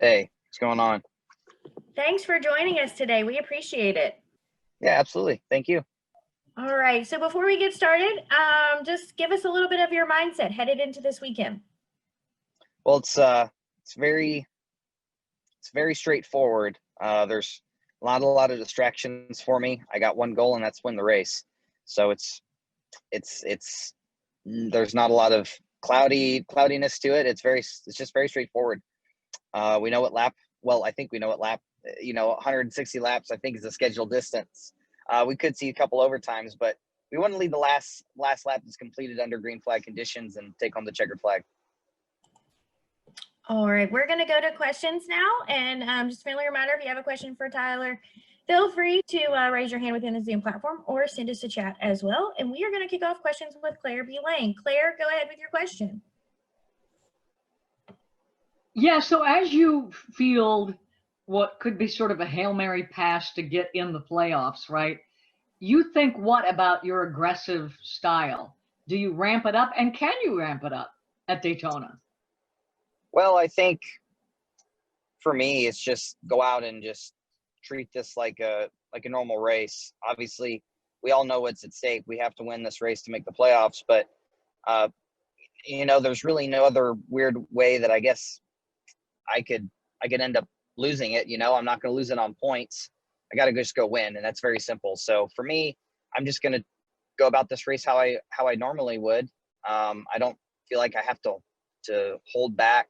Hey, what's going on? Thanks for joining us today. We appreciate it. Yeah, absolutely. Thank you. All right. So before we get started, just give us a little bit of your mindset headed into this weekend. Well, it's very straightforward. There's a lot of distractions for me. I got one goal, and that's win the race. So it's there's not a lot of cloudiness to it. It's just very straightforward. We know what lap. Well, I think we know what lap. 160 laps, I think, is the scheduled distance. We could see a couple overtimes, but we want to lead the last lap that's completed under green flag conditions and take home the checkered flag. All right. We're going to go to questions now. And just a friendly reminder, if you have a question for Tyler, feel free to raise your hand within the Zoom platform or send us a chat as well. And we are going to kick off questions with Claire B. Lane. Claire, go ahead with your question. Yeah, so as you field what could be sort of a Hail Mary pass to get in the playoffs, right? You think what about your aggressive style? Do you ramp it up, and can you ramp it up at Daytona? Well, I think for me, it's just go out and just treat this like a normal race. Obviously, we all know what's at stake. We have to win this race to make the playoffs, but there's really no other weird way that I guess I could end up losing it. I'm not going to lose it on points. I got to just go win, and that's very simple. So for me, I'm just going to go about this race how I normally would. I don't feel like I have to hold back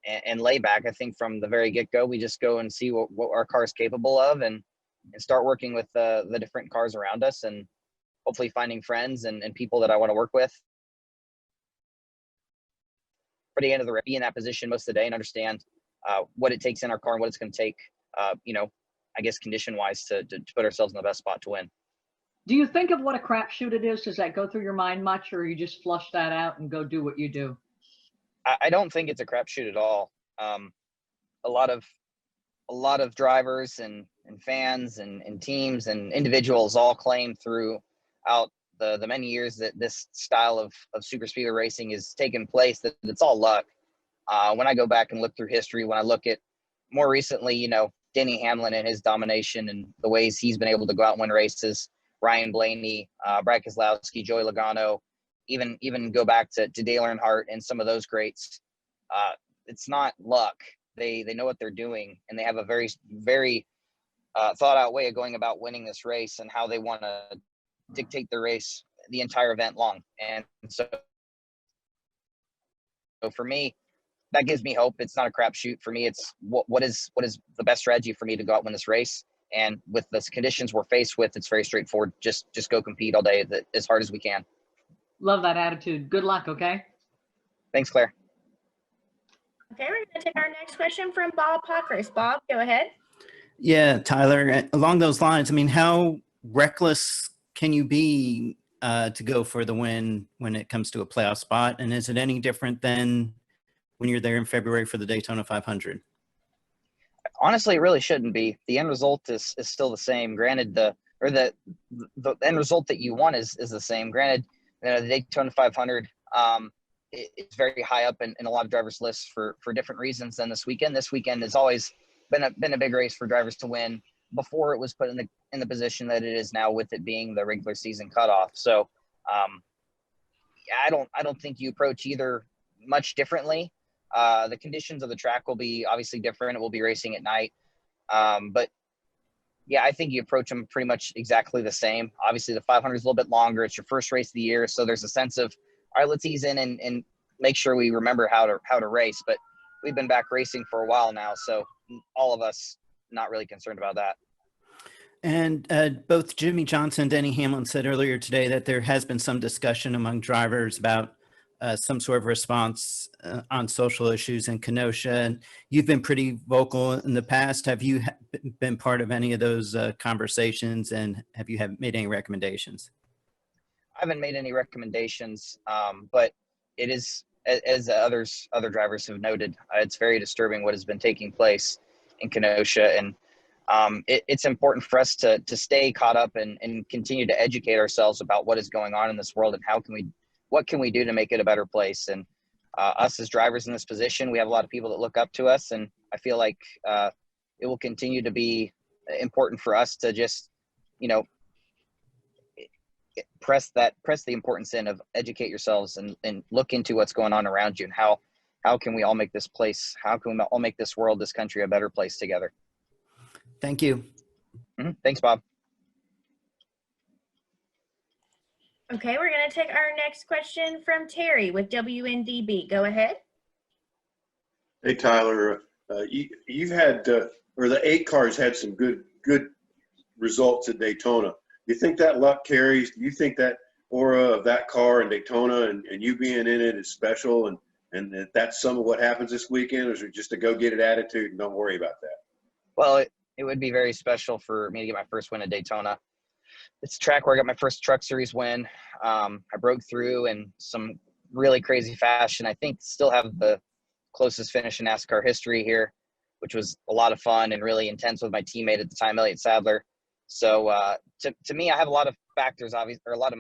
and lay back. I think from the very get-go, we just go and see what our car is capable of and start working with the different cars around us, and hopefully finding friends and people that I want to work with. For the end of the race, be in that position most of the day and understand what it takes in our car and what it's going to take, I guess condition-wise to put ourselves in the best spot to win. Do you think of what a crapshoot it is? Does that go through your mind much, or you just flush that out and go do what you do? I don't think it's a crapshoot at all. A lot of drivers and fans and teams and individuals all claim throughout the many years that this style of super speedway racing is taking place that it's all luck. When I go back and look through history, when I look at more recently, Denny Hamlin and his domination and the ways he's been able to go out and win races, Ryan Blaney, Brad Keselowski, Joey Logano, even go back to Dale Earnhardt and some of those greats. It's not luck. They know what they're doing, and they have a very, very thought out way of going about winning this race and how they want to dictate the race the entire event long. And so for me, that gives me hope. It's not a crapshoot for me. It's what is the best strategy for me to go out and win this race. And with the conditions we're faced with, it's very straightforward. Just go compete all day as hard as we can. Love that attitude. Good luck. Okay. Thanks, Claire. Okay, we're going to take our next question from Bob Pockris. Bob, go ahead. Yeah, Tyler, along those lines, I mean, how reckless can you be to go for the win when it comes to a playoff spot? And is it any different than when you're there in February for the Daytona 500? Honestly, it really shouldn't be. The end result is still the same. Granted, the end result that you want is the same. Granted, the Daytona 500, it's very high up in a lot of drivers' lists for different reasons than this weekend. This weekend has always been a big race for drivers to win before it was put in the position that it is now, with it being the regular season cutoff. So I don't think you approach either much differently. The conditions of the track will be obviously different. It will be racing at night. But yeah, I think you approach them pretty much exactly the same. Obviously the 500 is a little bit longer. It's your first race of the year. So there's a sense of, all right, let's ease in and make sure we remember how to race. But we've been back racing for a while now. So all of us not really concerned about that. And both Jimmy Johnson and Denny Hamlin said earlier today that there has been some discussion among drivers about some sort of response on social issues in Kenosha. And you've been pretty vocal in the past. Have you been part of any of those conversations, and have you made any recommendations? I haven't made any recommendations, but it is, as other drivers have noted, it's very disturbing what has been taking place in Kenosha. And it's important for us to stay caught up and continue to educate ourselves about what is going on in this world and what can we do to make it a better place. And us as drivers in this position, we have a lot of people that look up to us, and I feel like it will continue to be important for us to just, you know, press the importance in of educate yourselves and look into what's going on around you, and how can we all make this place, how can we all make this world, this country a better place together. Thank you. Thanks, Bob. Okay, we're going to take our next question from Terry with WNDB. Go ahead. Hey, Tyler, you've had, or the 8 cars had some good results at Daytona. Do you think that luck carries? Do you think that aura of that car in Daytona and you being in it is special, and that's some of what happens this weekend, or is it just a go-get-it attitude and don't worry about that? Well, it would be very special for me to get my first win at Daytona. It's a track where I got my first Truck Series win. I broke through in some really crazy fashion. I think still have the closest finish in NASCAR history here, which was a lot of fun and really intense with my teammate at the time, Elliott Sadler. So to me, I have a lot of factors, obviously, or a lot of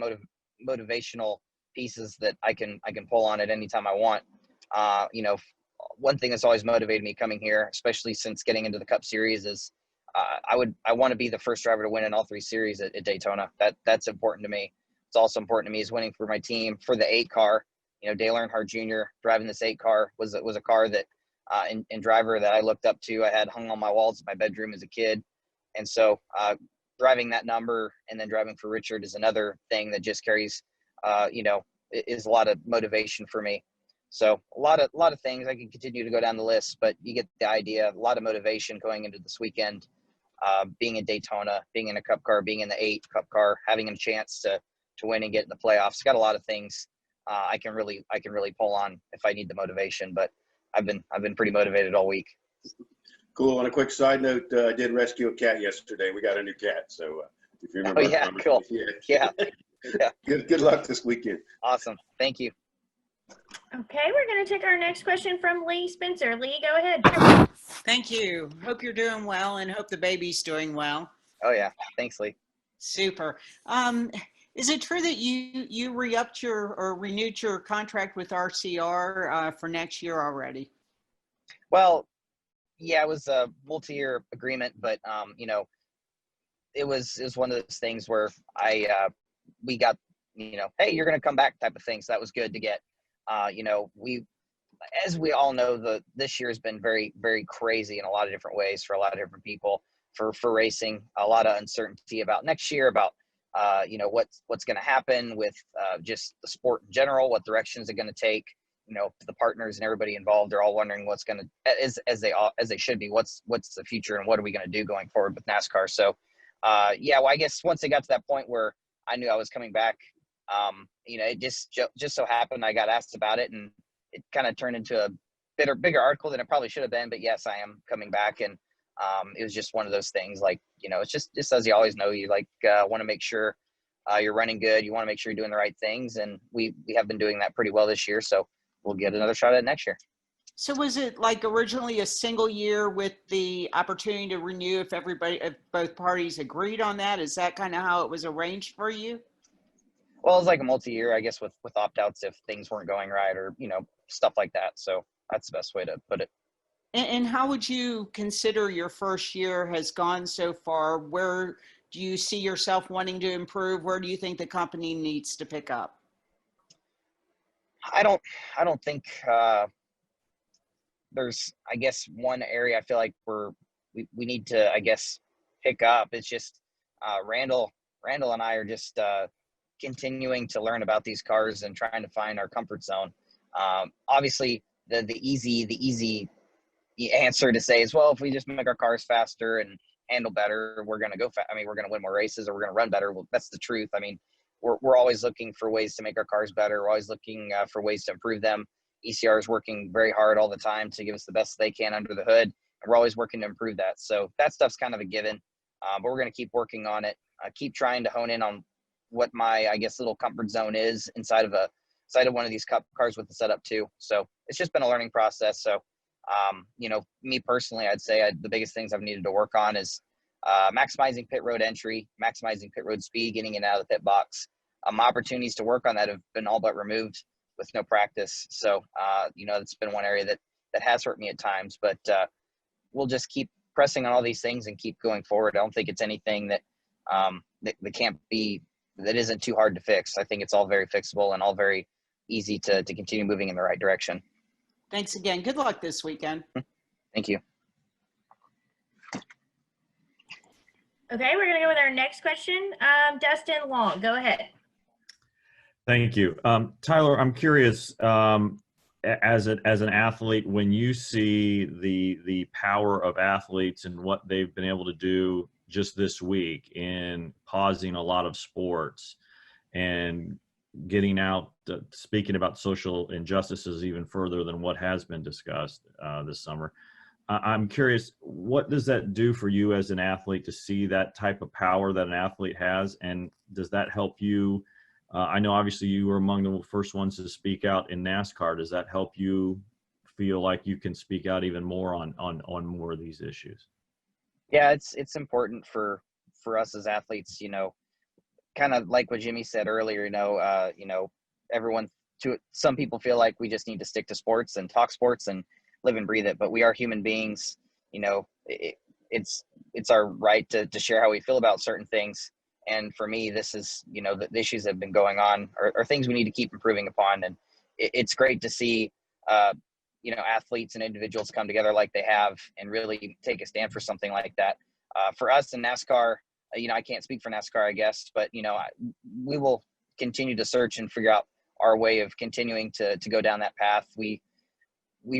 motivational pieces that I can pull on at any time I want. You know, one thing that's always motivated me coming here, especially since getting into the Cup Series, is I want to be the first driver to win in all 3 series at Daytona. That's important to me. It's also important to me is winning for my team for the 8 car. You know, Dale Earnhardt Jr. driving this 8 car was a car that and driver that I looked up to. I had hung on my walls in my bedroom as a kid, and so driving that number and then driving for Richard is another thing that just carries, you know, is a lot of motivation for me. So a lot of things. I can continue to go down the list, but you get the idea. A lot of motivation going into this weekend. Being in Daytona, being in a Cup car, being in the 8 Cup car, having a chance to win and get in the playoffs. Got a lot of things I can really pull on if I need the motivation. But I've been pretty motivated all week. Cool. On a quick side note, I did rescue a cat yesterday. We got a new cat, so if you remember. Oh yeah, cool. Yeah. Good luck this weekend. Awesome. Thank you. Okay, we're going to take our next question from Lee Spencer. Lee, go ahead. Thank you. Hope you're doing well and hope the baby's doing well. Oh yeah. Thanks, Lee. Super. Is it true that you re-upped or renewed your contract with RCR for next year already? Well, yeah, it was a multi-year agreement, but you know, it was one of those things where we got, you know, hey, you're going to come back type of thing. So that was good to get. You know, as we all know, this year has been very, very crazy in a lot of different ways for a lot of different people for racing. A lot of uncertainty about next year, about you know, what's going to happen with just the sport in general, what directions are going to take. You know, the partners and everybody involved are all wondering what's going to, as they should be, what's the future and what are we going to do going forward with NASCAR. So, yeah, well, I guess once it got to that point where I knew I was coming back, you know, it just so happened I got asked about it, and it kind of turned into a bigger article than it probably should have been. But yes, I am coming back, and it was just one of those things. Like, you know, it's just as you always know, you like want to make sure you're running good. You want to make sure you're doing the right things, and we have been doing that pretty well this year. So we'll get another shot at it next year. So was it like originally a single year with the opportunity to renew if both parties agreed on that? Is that kind of how it was arranged for you? Well, it was like a multi-year, I guess, with opt-outs if things weren't going right, or, you know, stuff like that. So that's the best way to put it. And how would you consider your first year has gone so far? Where do you see yourself wanting to improve? Where do you think the company needs to pick up? I don't think there's, I guess, one area I feel like we need to, I guess, pick up. It's just Randall and I are just continuing to learn about these cars and trying to find our comfort zone. Obviously, the easy answer to say is, well, if we just make our cars faster and handle better, we're going to go I mean, we're going to win more races, or we're going to run better. Well, that's the truth. I mean, we're always looking for ways to make our cars better. We're always looking for ways to improve them. ECR is working very hard all the time to give us the best they can under the hood, and we're always working to improve that. So that stuff's kind of a given, but we're going to keep working on it. Keep trying to hone in on what my, I guess, little comfort zone is inside of one of these Cup cars with the setup too. So it's just been a learning process. So, you know, me personally, I'd say the biggest things I've needed to work on is maximizing pit road entry, maximizing pit road speed, getting in and out of the pit box. Opportunities to work on that have been all but removed with no practice. So, you know, it's been one area that has hurt me at times, but we'll just keep pressing on all these things and keep going forward. I don't think it's anything that that can't be, that isn't too hard to fix. I think it's all very fixable and all very easy to continue moving in the right direction. Thanks again. Good luck this weekend. Thank you. Okay, we're gonna go with our next question. Dustin Long, go ahead. Thank you. Tyler, I'm curious, as an athlete, when you see the power of athletes and what they've been able to do just this week in pausing a lot of sports and getting out, speaking about social injustices even further than what has been discussed this summer, I'm curious, what does that do for you as an athlete to see that type of power that an athlete has? And does that help you? I know obviously you were among the first ones to speak out in NASCAR. Does that help you feel like you can speak out even more on more of these issues? Yeah, it's important for us as athletes, kind of like what Jimmy said earlier, everyone, some people feel like we just need to stick to sports and talk sports and live and breathe it, but we are human beings. It's our right to share how we feel about certain things. And for me, this is, the issues that have been going on are things we need to keep improving upon. And it's great to see, athletes and individuals come together like they have and really take a stand for something like that. For us in NASCAR, I can't speak for NASCAR, I guess, but, we will continue to search and figure out our way of continuing to go down that path. We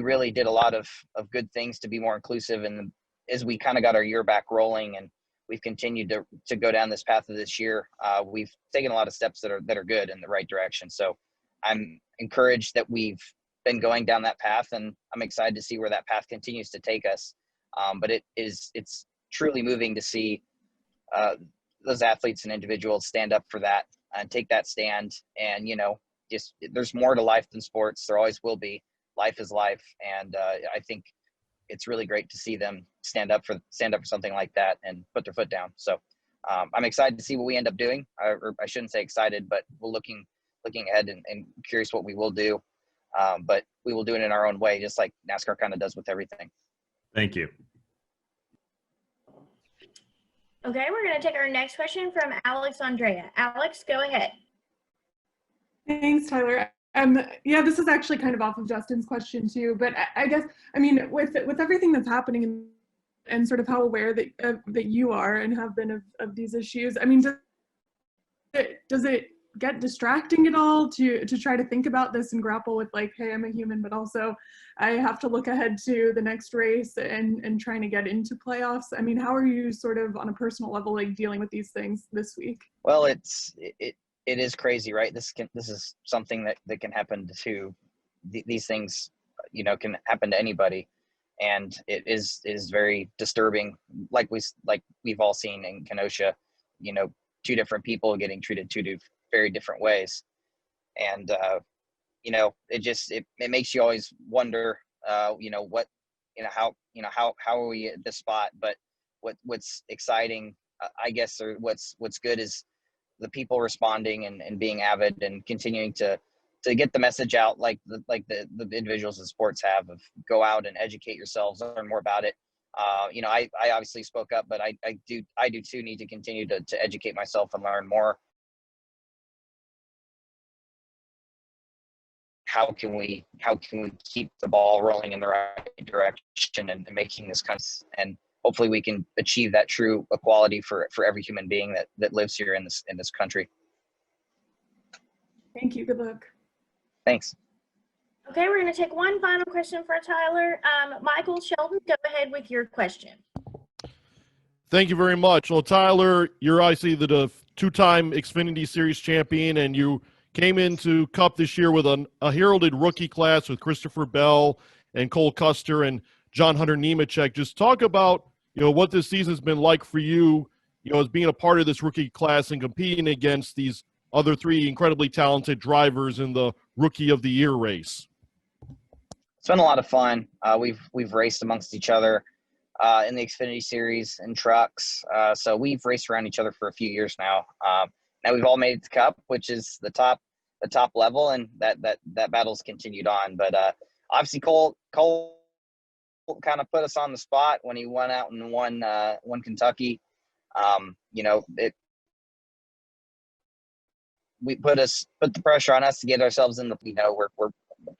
really did a lot of good things to be more inclusive. And as we kind of got our year back rolling and we've continued to go down this path of this year, we've taken a lot of steps that are good in the right direction. So I'm encouraged that we've been going down that path, and I'm excited to see where that path continues to take us. But it's truly moving to see those athletes and individuals stand up for that and take that stand. And, just there's more to life than sports. There always will be. Life is life. And I think it's really great to see them stand up for something like that and put their foot down. So I'm excited to see what we end up doing. Or I shouldn't say excited, but we're looking ahead and curious what we will do. But we will do it in our own way, just like NASCAR kind of does with everything. Thank you. Okay, we're going to take our next question from Alex Andrea. Alex, go ahead. Thanks, Tyler. Yeah, this is actually kind of off of Justin's question too, but I guess, with everything that's happening and sort of how aware that you are and have been of these issues, does it get distracting at all to try to think about this and grapple with like, hey, I'm a human, but also I have to look ahead to the next race and trying to get into playoffs? How are you sort of on a personal level, like dealing with these things this week? Well, it is crazy, right? This is something that can happen to these things, can happen to anybody. And it is very disturbing. Like we've all seen in Kenosha, two different people getting treated two very different ways. And, it makes you always wonder, how are we at this spot? But what's exciting, I guess, or what's good is the people responding and being avid and continuing to get the message out, like the individuals in sports have, of go out and educate yourselves, learn more about it. I obviously spoke up, but I do too need to continue to educate myself and learn more. How can we keep the ball rolling in the right direction and making this and hopefully we can achieve that true equality for every human being that lives here in this country. Thank you. Good luck. Thanks. Okay, we're going to take one final question for Tyler. Michael Shelton, go ahead with your question. Thank you very much. Well, Tyler, you're obviously the two-time Xfinity Series champion, and you came into Cup this year with a heralded rookie class with Christopher Bell and Cole Custer and John Hunter Nemechek. Just talk about, what this season's been like for you, as being a part of this rookie class and competing against these other three incredibly talented drivers in the Rookie of the Year race. It's been a lot of fun. We've raced amongst each other in the Xfinity Series in trucks. So we've raced around each other for a few years now. Now we've all made it to Cup, which is the top level, and that battle's continued on. But obviously Cole kind of put us on the spot when he went out and won Kentucky. You know, we put the pressure on us to get ourselves in the, you know, we're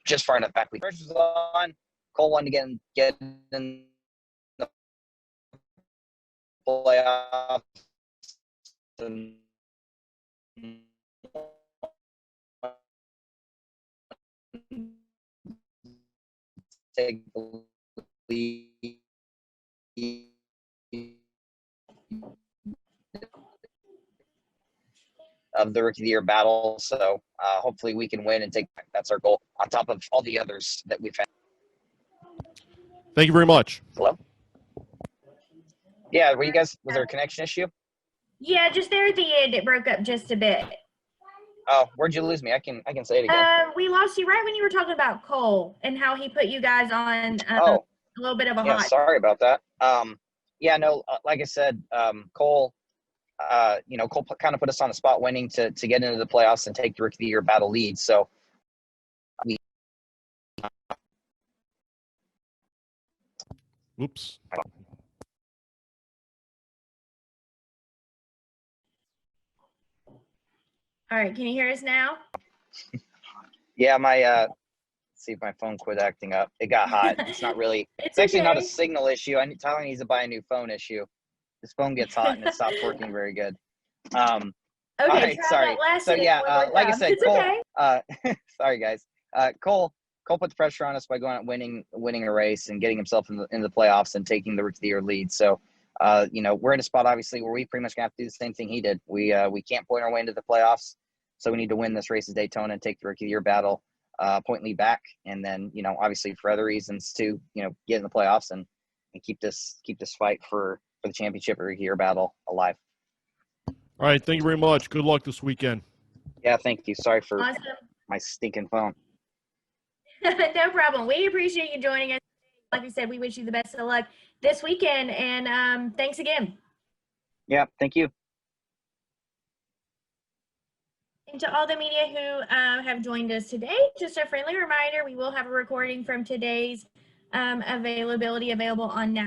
just far enough back. Pressure's on. Cole wanted to get in the playoffs and take the lead of the Rookie of the Year battle. So hopefully we can win and take. That's our goal on top of all the others that we've had. Thank you very much. Hello? Yeah, were you guys, was there a connection issue? Yeah, just there at the end, it broke up just a bit. Oh, where'd you lose me? I can say it again. We lost you right when you were talking about Cole and how he put you guys on Oh, a little bit of a yeah, hot. sorry about that. Yeah, no, like I said, Cole, you know, Cole kind of put us on the spot winning to get into the playoffs and take the Rookie of the Year battle lead. So we. Oops. All right, can you hear us now? Yeah, my let's see if my phone quit acting up. It got hot. It's not really. It's actually not a okay. signal issue. Tyler needs to buy a new phone issue. This phone gets hot and it stops working very good. Okay, all right, try sorry. that last So sentence yeah, one more like I time. said, It's Cole. okay. Sorry guys. Cole put the pressure on us by going out winning a race and getting himself in the playoffs and taking the Rookie of the Year lead. So, you know, we're in a spot obviously where we pretty much have to do the same thing he did. We can't point our way into the playoffs, so we need to win this race at Daytona and take the Rookie of the Year battle, point lead back, and then, you know, obviously for other reasons too, you know, get in the playoffs and keep this fight for the championship Rookie of the Year battle alive. All right. Thank you very much. Good luck this weekend. Yeah, thank you. Sorry for Awesome. my stinking phone. No problem. We appreciate you joining us. Like we said, we wish you the best of luck this weekend, and thanks again. Yeah, thank you. And to all the media who have joined us today, just a friendly reminder, we will have a recording from today's available on NASCAR.